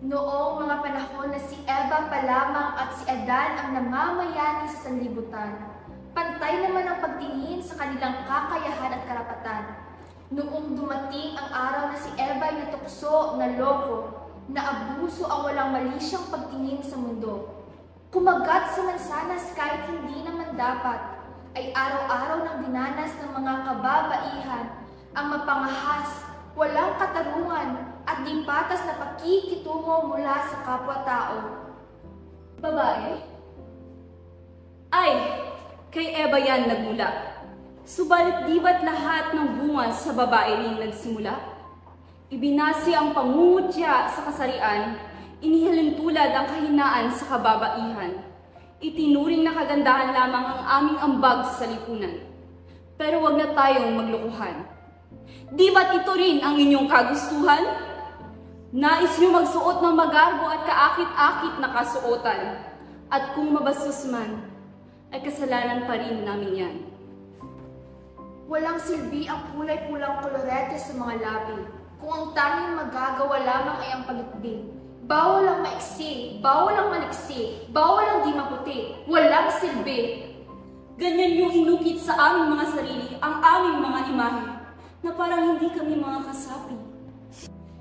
Noong mga panahon na si Eva pa lamang at si Adan ang namamayani sa sanlibutan, pantay naman ang pagtingin sa kanilang kakayahan at karapatan. Noong dumating ang araw na si Eva ay natukso, naloko, naabuso ang walang mali siyang pagtingin sa mundo. Kumagat sa mansanas kahit hindi naman dapat, ay araw-araw nang dinanas ng mga kababaihan ang mapangahas, walang katarungan at di patas na pakikitungo mula sa kapwa-tao. Babae? Ay, kay Eva yan nagmula. Subalit di ba't lahat ng bunga sa babae rin nagsimula? Ibinasi ang pangungutya sa kasarian, inihalin tulad ang kahinaan sa kababaihan. Itinuring na kagandahan lamang ang aming ambag sa lipunan. Pero wag na tayong maglukuhan. Di ba't ito rin ang inyong kagustuhan? Nais niyo magsuot ng magarbo at kaakit-akit na kasuotan. At kung mabastos man, ay kasalanan pa rin namin yan. Walang silbi ang kulay-pulang kolorete sa mga labi, kung ang tanging magagawa lamang ay ang pagitbig. Bawal ang maiksi, bawal ang maliksi, bawal ang di maputi, walang silbi. Ganyan yung inukit sa aming mga sarili, ang aming mga imahe, na parang hindi kami mga kasapi.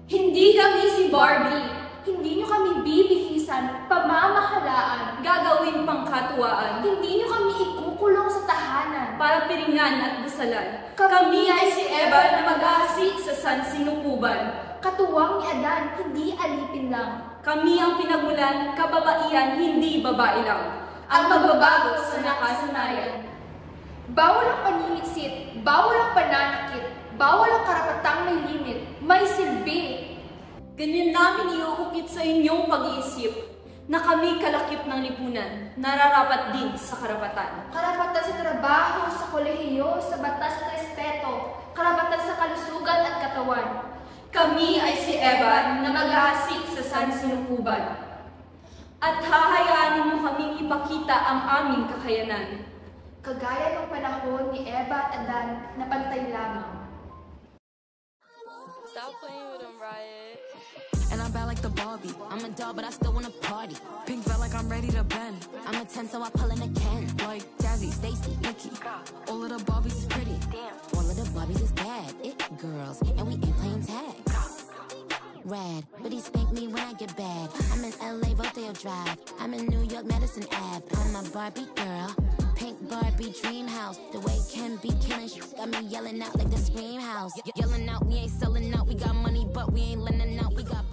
Hindi kami si Barbie, hindi nyo kami bibihisan, pamamahalaan, Gagawin pang katuwaan, hindi nyo kami ikukulong sa tahanan. para piringan at busalan. Kami Kami ay si Eva na mag-aasik sa San Sinukuban. Katuwang ni Adan, hindi alipin lang. Kami ang pinagmulan, kababaihan, hindi babae lang. Ang magbabago sa nakasanayan. Bawal ang paninitsit, bawal ang pananakit, bawal ang karapatang may limit, may silbi. Ganyan namin iuukit sa inyong pag-iisip na kami kalakip ng lipunan, nararapat din sa karapatan. Karapatan sa trabaho, sa kolehiyo, sa batas at respeto, karapatan sa kalusugan at katawan. Kami ay si Eva na mag-aasik sa San Sinukuban. At hahayaan niyo kaming ipakita ang aming kakayanan. Kagaya ng panahon ni Eva at Adan na pantay lamang. Stop playing with them, Riot. And I'm bad like the Barbie. I'm a doll, but I still wanna party. Pink felt like I'm ready to bend. I'm a 10, so I pull in a Ken. Like Jazzy, Stacy, Nikki. All of the Barbies is pretty. All of the Barbies is bad. It girls, and we ain't playing tag. Rad, but he spank me when I get bad. I'm in LA, Rodeo Drive. I'm in New York, Madison Ave. I'm a Barbie girl. Pink Barbie dream house. The way Ken be killing shit got me yelling out like the Scream House. Yelling out, we ain't selling out. We got money, but we ain't lending out. We got